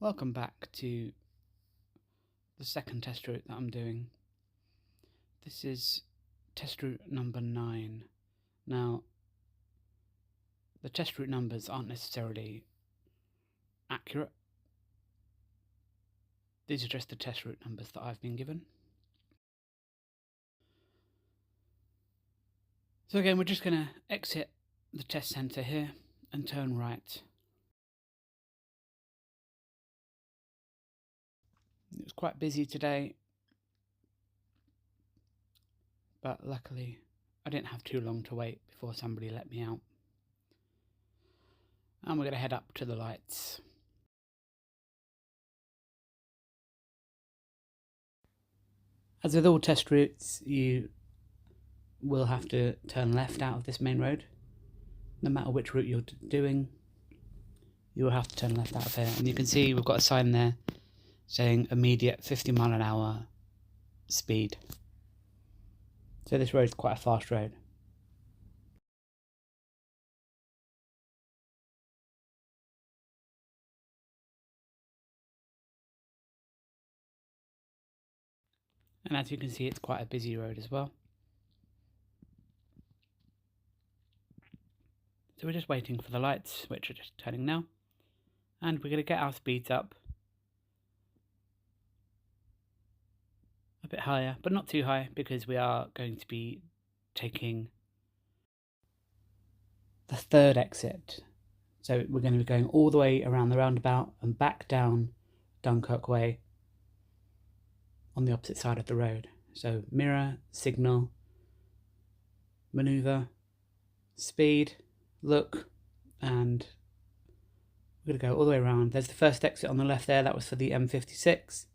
Welcome back to the second test route that I'm doing. This is test route number 9. Now, the test route numbers aren't necessarily accurate. These are just the test route numbers that I've been given. So again, we're just going to exit the test centre here and turn right. It was quite busy today, but luckily I didn't have too long to wait before somebody let me out. And we're going to head up to the lights. As with all test routes, you will have to turn left out of this main road. No matter which route you're doing, you will have to turn left out of here. And you can see we've got a sign there saying immediate 50 mph speed. So this road is quite a fast road. And as you can see, it's quite a busy road as well. So we're just waiting for the lights, which are just turning now. And we're going to get our speeds up a bit higher, but not too high, because we are going to be taking the third exit. So we're going to be going all the way around the roundabout and back down Dunkirk Way on the opposite side of the road. So mirror, signal, maneuver, speed, look, and we're going to go all the way around. There's the first exit on the left there. That was for the M56.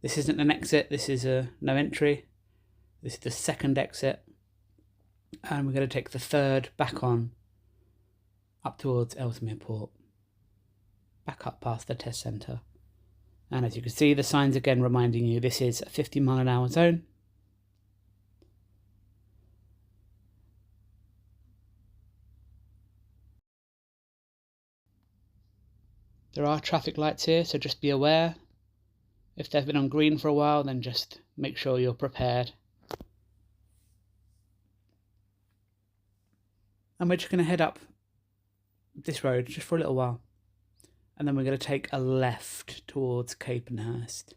This isn't an exit. This is a no entry. This is the second exit. And we're going to take the third back on up towards Ellesmere Port. Back up past the test centre. And as you can see, the sign's again reminding you this is a 50 mph zone. There are traffic lights here, so just be aware. If they've been on green for a while, then just make sure you're prepared. And we're just going to head up this road just for a little while. And then we're going to take a left towards Capenhurst.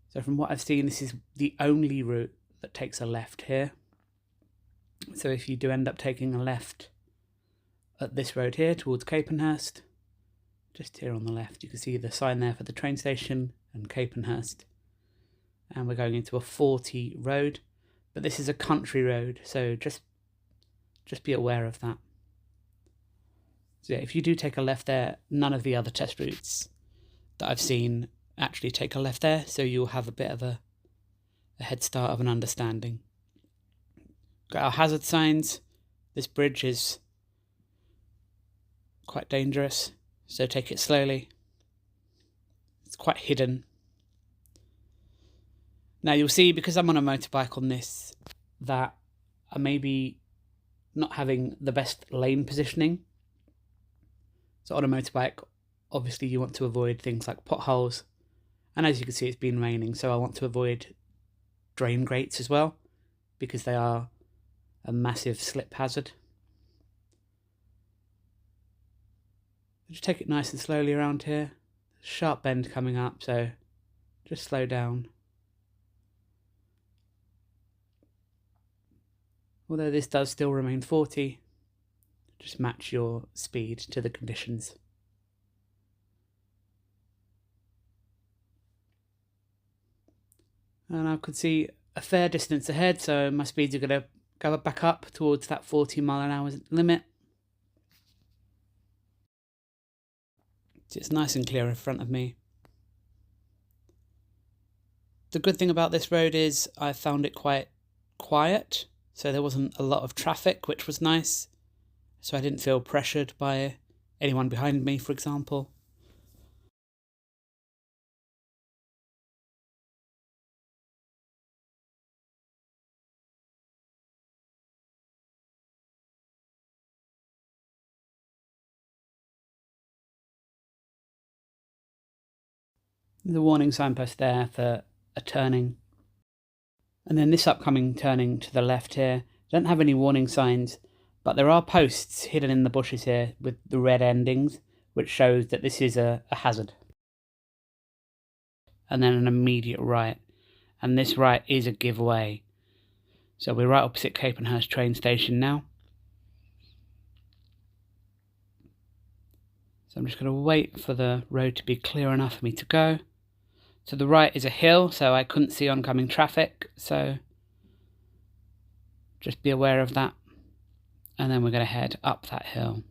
So from what I've seen, this is the only route that takes a left here. So if you do end up taking a left at this road here towards Capenhurst, just here on the left, you can see the sign there for the train station and Capenhurst. And we're going into a 40 road, but this is a country road, so just be aware of that. So yeah, if you do take a left there, none of the other test routes that I've seen actually take a left there, so you'll have a bit of a head start of an understanding. Got our hazard signs. This bridge is quite dangerous, so take it slowly. It's quite hidden. Now you'll see, because I'm on a motorbike on this, that I may be not having the best lane positioning. So on a motorbike, obviously you want to avoid things like potholes. And as you can see, it's been raining, so I want to avoid drain grates as well, because they are a massive slip hazard. Just take it nice and slowly around here. Sharp bend coming up, so just slow down. Although this does still remain 40, just match your speed to the conditions. And I could see a fair distance ahead, so my speeds are going to go back up towards that 40 mph limit. It's nice and clear in front of me. The good thing about this road is I found it quite quiet, so there wasn't a lot of traffic, which was nice. So I didn't feel pressured by anyone behind me, for example. There's a warning signpost there for a turning. And then this upcoming turning to the left here, don't have any warning signs, but there are posts hidden in the bushes here with the red endings, which shows that this is a hazard. And then an immediate right. And this right is a giveaway. So we're right opposite Capenhurst train station now. So I'm just going to wait for the road to be clear enough for me to go. To the right is a hill, so I couldn't see oncoming traffic, so just be aware of that. And then we're going to head up that hill,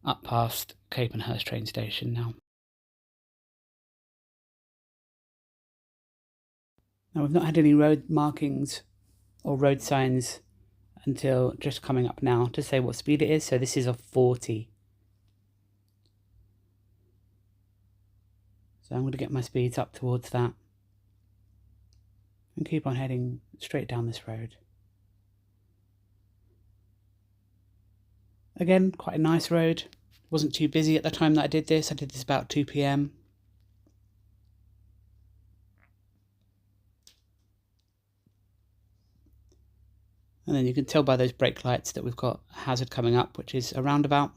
up past Capenhurst train station now. Now we've not had any road markings or road signs until just coming up now to say what speed it is, so this is a 40. So I'm going to get my speeds up towards that and keep on heading straight down this road. Again, quite a nice road. Wasn't too busy at the time that I did this. I did this about 2 p.m. And then you can tell by those brake lights that we've got a hazard coming up, which is a roundabout.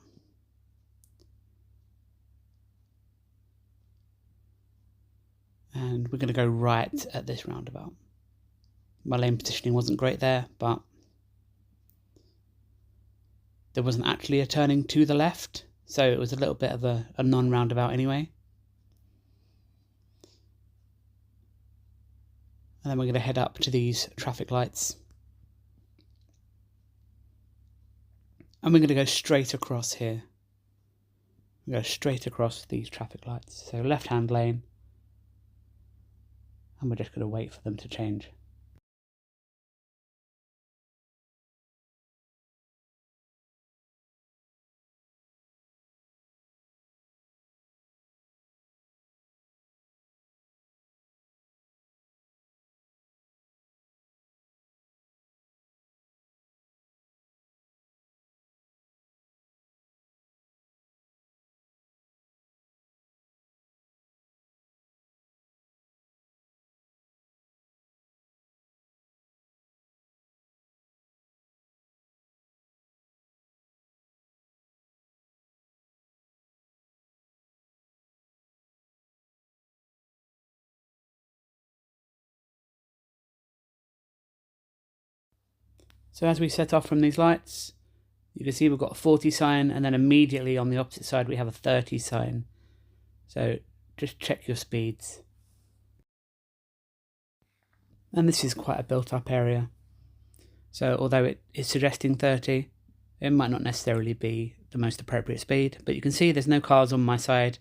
And we're going to go right at this roundabout. My lane positioning wasn't great there, but there wasn't actually a turning to the left, so it was a little bit of a non-roundabout anyway. And then we're going to head up to these traffic lights. And we're going to go straight across here. We go straight across these traffic lights. So left-hand lane. And we're just going to wait for them to change. So as we set off from these lights, you can see we've got a 40 sign, and then immediately on the opposite side we have a 30 sign. So just check your speeds. And this is quite a built-up area. So although it is suggesting 30, it might not necessarily be the most appropriate speed. But you can see there's no cars on my side.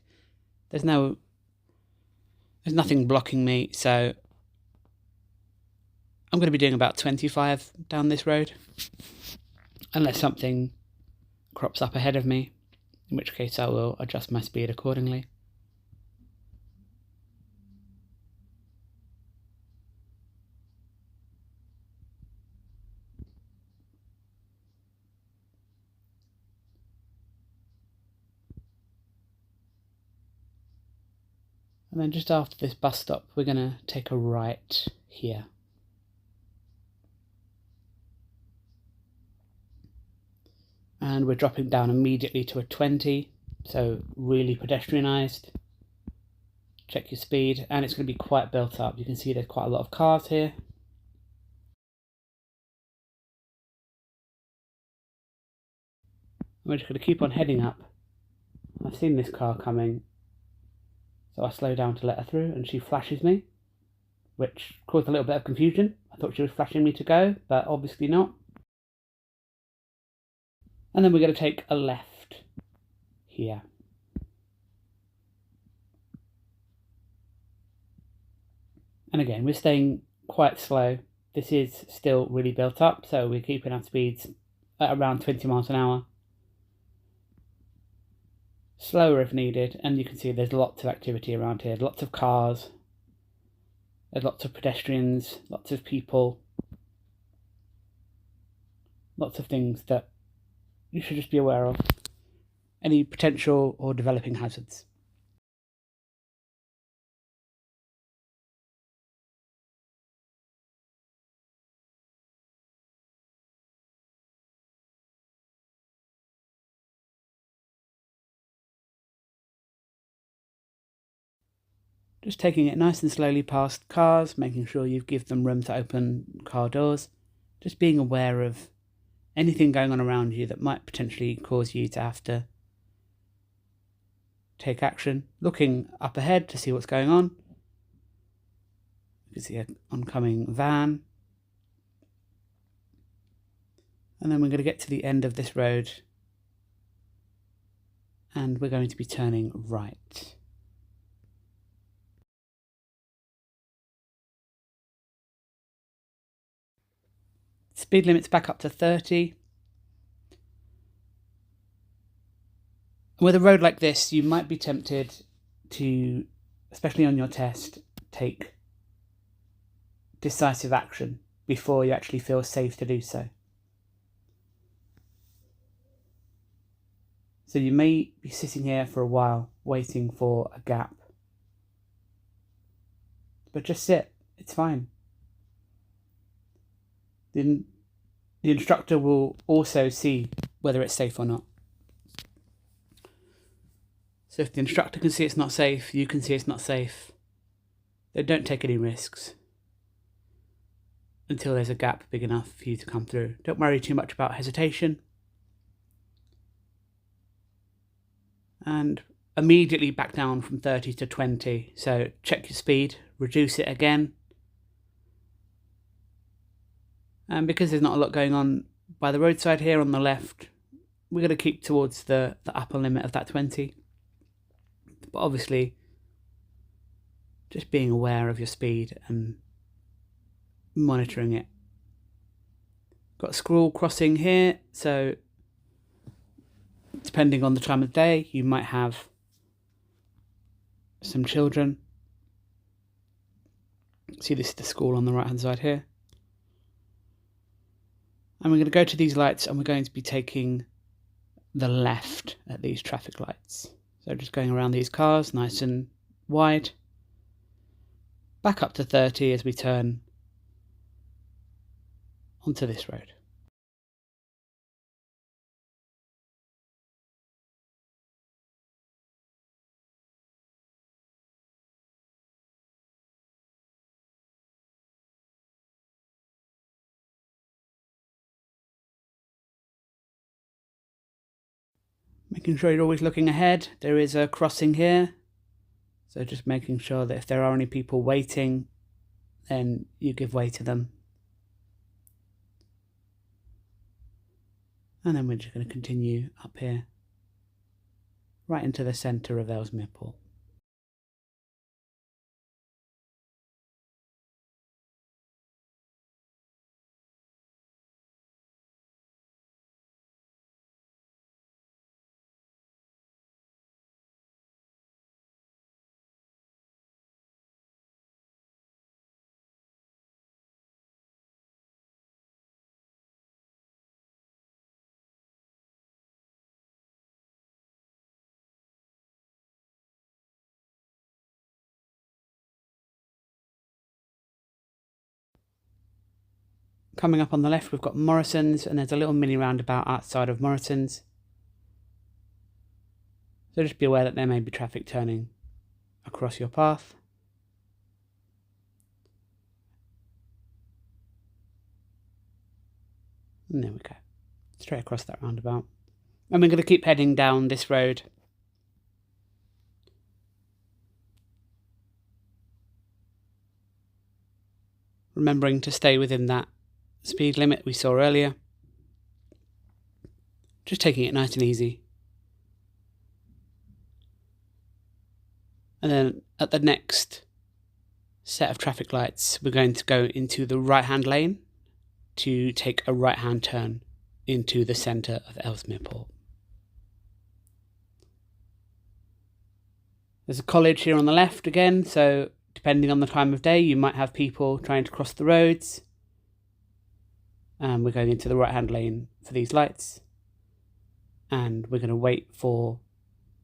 There's nothing blocking me, so I'm going to be doing about 25 down this road, unless something crops up ahead of me, in which case I will adjust my speed accordingly. And then just after this bus stop, we're going to take a right here. And we're dropping down immediately to a 20, so really pedestrianised. Check your speed, and it's going to be quite built up. You can see there's quite a lot of cars here. We're just going to keep on heading up. I've seen this car coming, so I slow down to let her through, and she flashes me, which caused a little bit of confusion. I thought she was flashing me to go, but obviously not. And then we're going to take a left here. And again, we're staying quite slow. This is still really built up, so we're keeping our speeds at around 20 miles an hour. Slower if needed, and you can see there's lots of activity around here. Lots of cars, there's lots of pedestrians, lots of people. Lots of things that you should just be aware of. Any potential or developing hazards. Just taking it nice and slowly past cars, making sure you give them room to open car doors. Just being aware of anything going on around you that might potentially cause you to have to take action. Looking up ahead to see what's going on. You can see an oncoming van. And then we're going to get to the end of this road. And we're going to be turning right. Speed limit's back up to 30. With a road like this, you might be tempted to, especially on your test, take decisive action before you actually feel safe to do so. So you may be sitting here for a while, waiting for a gap. But just sit, it's fine. The instructor will also see whether it's safe or not. So if the instructor can see it's not safe, you can see it's not safe, then don't take any risks until there's a gap big enough for you to come through. Don't worry too much about hesitation. And immediately back down from 30 to 20. So check your speed, reduce it again. And because there's not a lot going on by the roadside here on the left, we're going to keep towards the upper limit of that 20. But obviously, just being aware of your speed and monitoring it. Got a school crossing here, so depending on the time of day, you might have some children. See, this is the school on the right hand side here. And we're going to go to these lights and we're going to be taking the left at these traffic lights. So just going around these cars, nice and wide. Back up to 30 as we turn onto this road. Making sure you're always looking ahead. There is a crossing here. So just making sure that if there are any people waiting, then you give way to them. And then we're just going to continue up here, right into the centre of Ellesmere Port. Coming up on the left, we've got Morrison's, and there's a little mini roundabout outside of Morrison's. So just be aware that there may be traffic turning across your path. And there we go. Straight across that roundabout. And we're going to keep heading down this road. Remembering to stay within that speed limit we saw earlier. Just taking it nice and easy. And then at the next set of traffic lights, we're going to go into the right-hand lane to take a right-hand turn into the centre of Ellesmere Port. There's a college here on the left again, so depending on the time of day, you might have people trying to cross the roads. And we're going into the right-hand lane for these lights. And we're going to wait for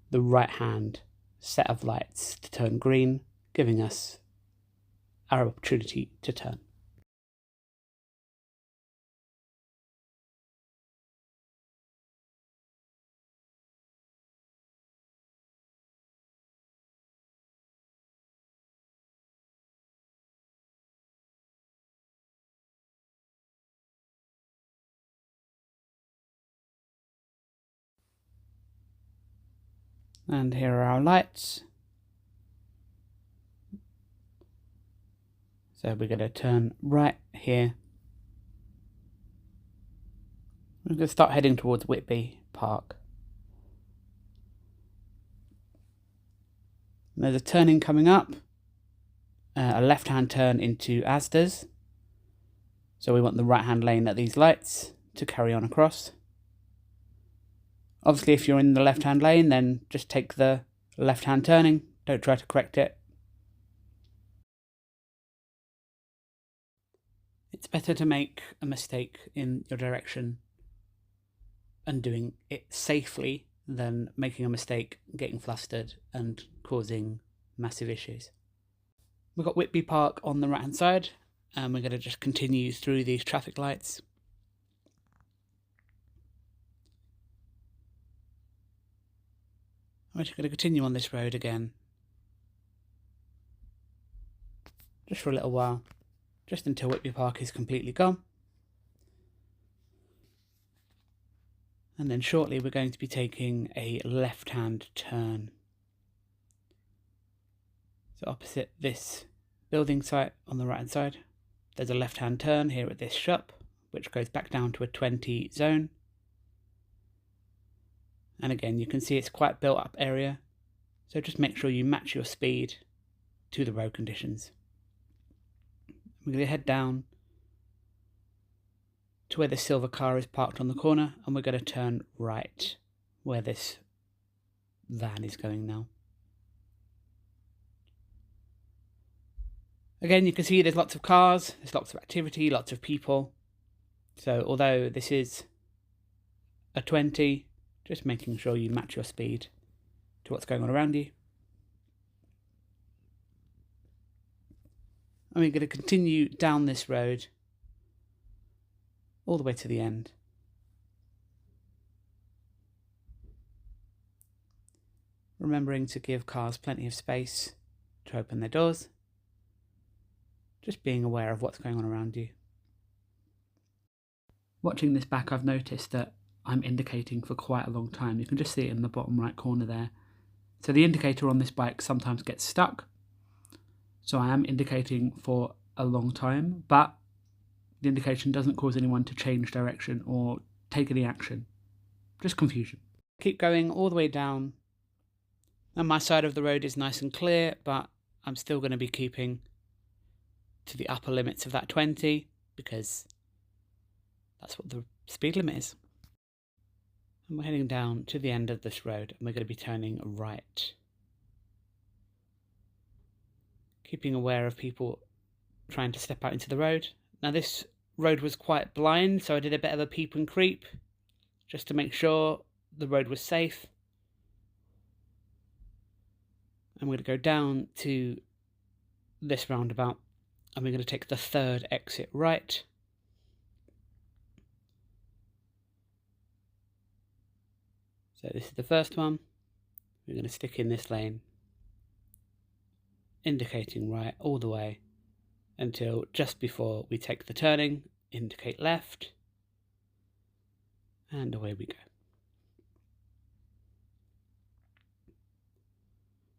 the right-hand set of lights to turn green, giving us our opportunity to turn. And here are our lights. So we're going to turn right here. We're going to start heading towards Whitby Park. And there's a turning coming up, a left-hand turn into Asda's. So we want the right-hand lane at these lights to carry on across. Obviously, if you're in the left-hand lane, then just take the left-hand turning. Don't try to correct it. It's better to make a mistake in your direction and doing it safely than making a mistake, getting flustered and causing massive issues. We've got Whitby Park on the right hand side, and we're going to just continue through these traffic lights. We're just going to continue on this road again, just for a little while, just until Whitby Park is completely gone. And then shortly we're going to be taking a left-hand turn. So opposite this building site on the right-hand side, there's a left-hand turn here at this shop, which goes back down to a 20 zone. And again, you can see it's quite built up area, so just make sure you match your speed to the road conditions. We're going to head down to where the silver car is parked on the corner, and we're going to turn right where this van is going now. Again, you can see there's lots of cars, there's lots of activity, lots of people. So although this is a 20, just making sure you match your speed to what's going on around you. And we're going to continue down this road all the way to the end. Remembering to give cars plenty of space to open their doors. Just being aware of what's going on around you. Watching this back, I've noticed that I'm indicating for quite a long time. You can just see it in the bottom right corner there. So the indicator on this bike sometimes gets stuck. So I am indicating for a long time, but the indication doesn't cause anyone to change direction or take any action. Just confusion. Keep going all the way down. And my side of the road is nice and clear, but I'm still going to be keeping to the upper limits of that 20 because that's what the speed limit is. And we're heading down to the end of this road, and we're going to be turning right. Keeping aware of people trying to step out into the road. Now this road was quite blind, so I did a bit of a peep and creep just to make sure the road was safe. I'm going to go down to this roundabout, and we're going to take the third exit right. So this is the first one. We're going to stick in this lane, indicating right all the way until just before we take the turning, indicate left, and away we go.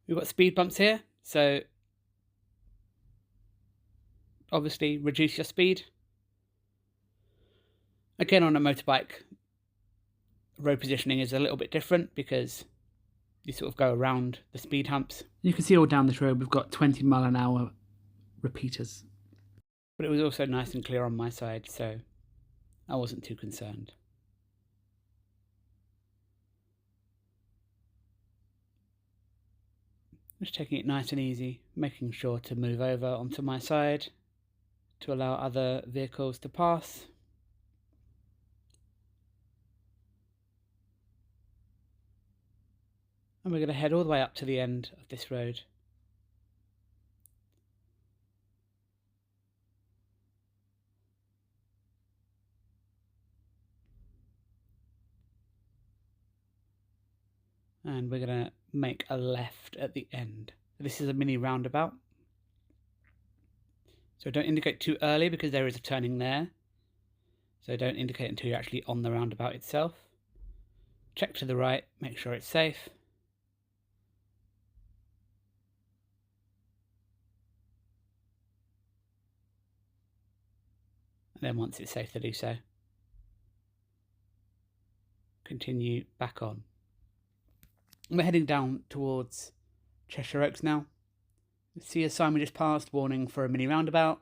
We've got speed bumps here, so obviously reduce your speed. Again, on a motorbike, road positioning is a little bit different because you sort of go around the speed humps. You can see all down this road we've got 20 mile an hour repeaters. But it was also nice and clear on my side, so I wasn't too concerned. Just taking it nice and easy, making sure to move over onto my side to allow other vehicles to pass. And we're going to head all the way up to the end of this road. And we're going to make a left at the end. This is a mini roundabout. So don't indicate too early because there is a turning there. So don't indicate until you're actually on the roundabout itself. Check to the right, make sure it's safe. And then once it's safe to do so, continue back on. We're heading down towards Cheshire Oaks now. See a sign we just passed, warning for a mini roundabout.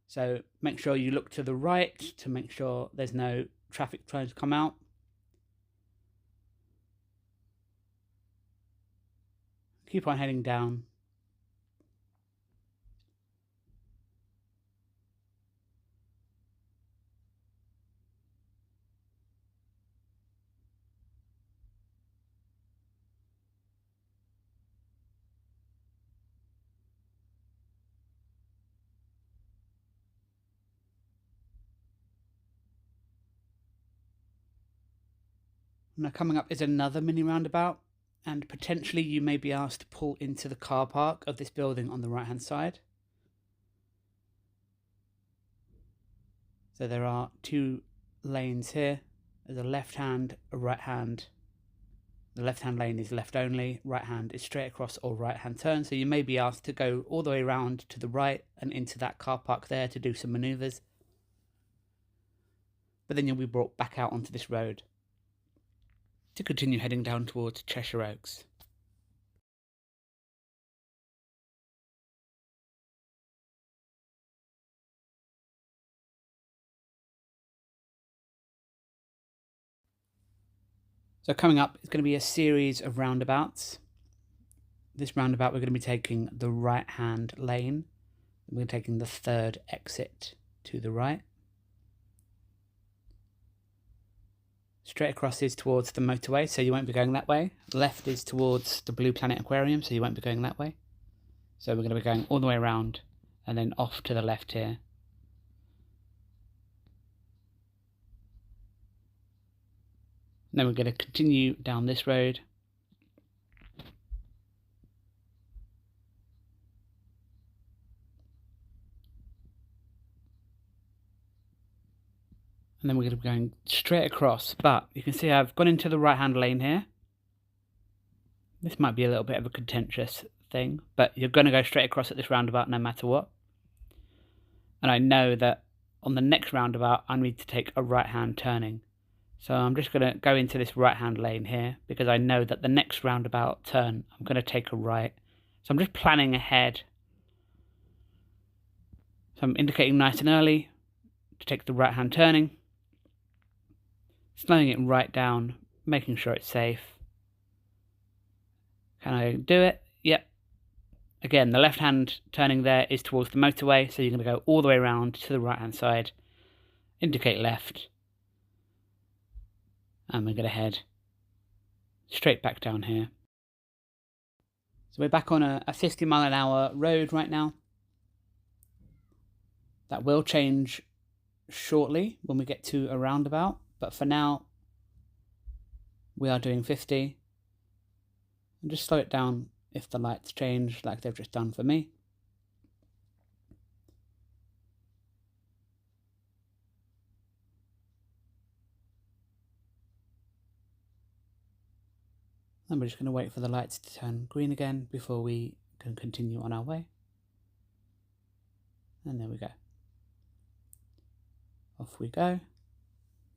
So make sure you look to the right to make sure there's no traffic trying to come out. Keep on heading down. Now coming up is another mini roundabout, and potentially you may be asked to pull into the car park of this building on the right hand side. So there are two lanes here. There's a left hand, a right hand. The left hand lane is left only, right hand is straight across or right hand turn. So you may be asked to go all the way around to the right and into that car park there to do some manoeuvres. But then you'll be brought back out onto this road to continue heading down towards Cheshire Oaks. So coming up is going to be a series of roundabouts. This roundabout we're going to be taking the right hand lane. We're taking the third exit to the right. Straight across is towards the motorway, so you won't be going that way. Left is towards the Blue Planet Aquarium, so you won't be going that way. So we're going to be going all the way around and then off to the left here. And then we're going to continue down this road. And then we're going to be going straight across. But you can see I've gone into the right-hand lane here. This might be a little bit of a contentious thing, but you're going to go straight across at this roundabout no matter what. And I know that on the next roundabout, I need to take a right-hand turning. So I'm just going to go into this right-hand lane here because I know that the next roundabout turn, I'm going to take a right. So I'm just planning ahead. So I'm indicating nice and early to take the right-hand turning. Slowing it right down, making sure it's safe. Can I do it? Yep. Again, the left-hand turning there is towards the motorway, so you're going to go all the way around to the right-hand side. Indicate left. And we're going to head straight back down here. So we're back on a 50 mile an hour road right now. That will change shortly when we get to a roundabout, but for now we are doing 50. And just slow it down if the lights change like they've just done for me. And we're just going to wait for the lights to turn green again before we can continue on our way. And there we go. Off we go.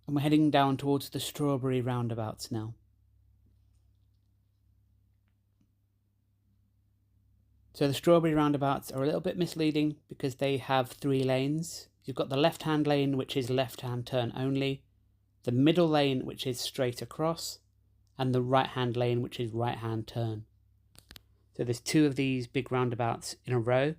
And we're heading down towards the Strawberry roundabouts now. So the Strawberry roundabouts are a little bit misleading because they have 3 lanes. You've got the left-hand lane, which is left-hand turn only, the middle lane, which is straight across, and the right-hand lane, which is right-hand turn. So there's 2 of these big roundabouts in a row.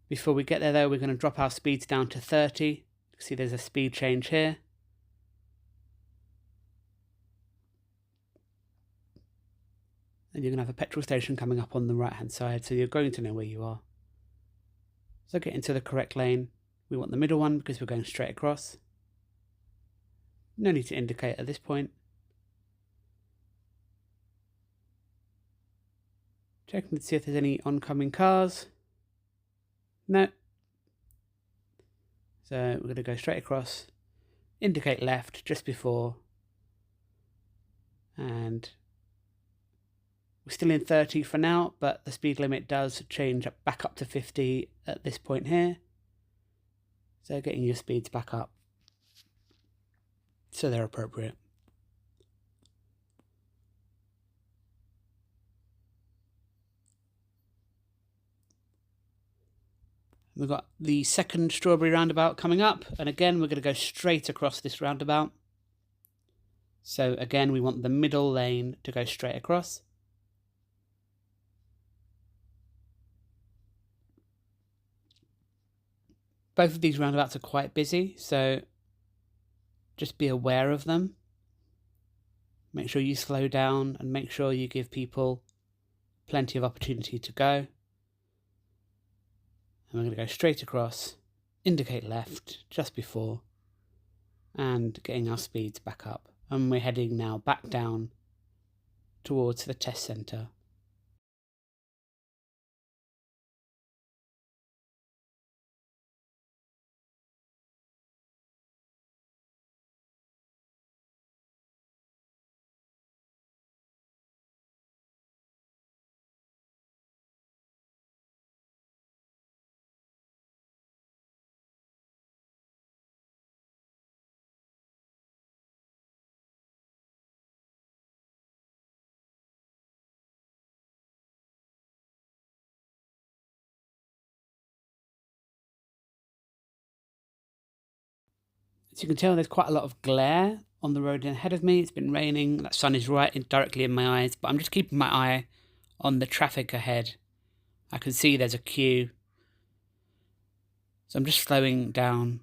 Before we get there though, we're going to drop our speeds down to 30. You can see there's a speed change here. And you're going to have a petrol station coming up on the right hand side, so you're going to know where you are. So get into the correct lane. We want the middle one because we're going straight across. No need to indicate at this point. Checking to see if there's any oncoming cars. No. So we're going to go straight across, indicate left just before, and We're still in 30 for now, but the speed limit does change back up to 50 at this point here. So getting your speeds back up so they're appropriate. We've got the second strawberry roundabout coming up, and again we're going to go straight across this roundabout. So again we want the middle lane to go straight across. Both of these roundabouts are quite busy, so just be aware of them. Make sure you slow down and make sure you give people plenty of opportunity to go. And we're going to go straight across, indicate left just before, and getting our speeds back up. And we're heading now back down towards the test centre. As you can tell, there's quite a lot of glare on the road ahead of me. It's been raining, that sun is directly in my eyes, but I'm just keeping my eye on the traffic ahead. I can see there's a queue, so I'm just slowing down,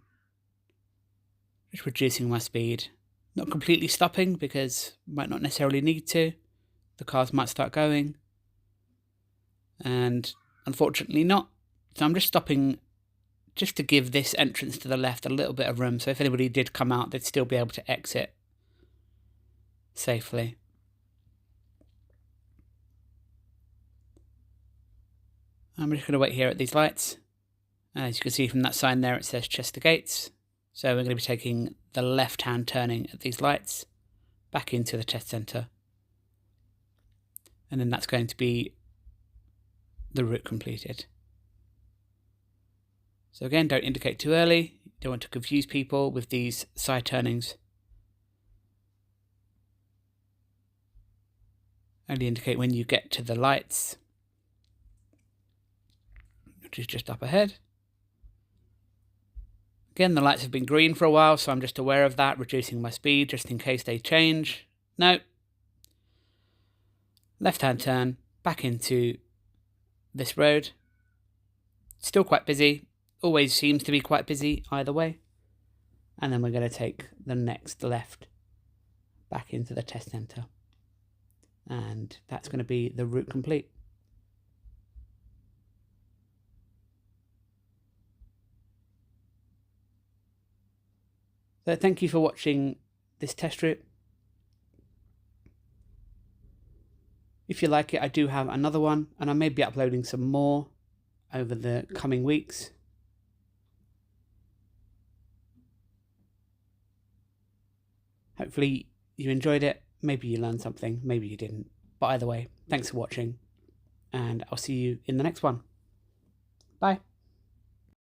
just reducing my speed. Not completely stopping because might not necessarily need to. The cars might start going, and unfortunately not. So I'm just stopping just to give this entrance to the left a little bit of room, so if anybody did come out, they'd still be able to exit safely. I'm just going to wait here at these lights. As you can see from that sign there, it says Chester Gates. So we're going to be taking the left-hand turning at these lights back into the test centre. And then that's going to be the route completed. So again, don't indicate too early. You don't want to confuse people with these side turnings. Only indicate when you get to the lights, which is just up ahead. Again, the lights have been green for a while, so I'm just aware of that, reducing my speed just in case they change. No. Left-hand turn, back into this road. Still quite busy. Always seems to be quite busy either way. And then we're going to take the next left back into the test centre. And that's going to be the route complete. So thank you for watching this test route. If you like it, I do have another one, and I may be uploading some more over the coming weeks. Hopefully you enjoyed it. Maybe you learned something, maybe you didn't. But either way, thanks for watching, and I'll see you in the next one. Bye.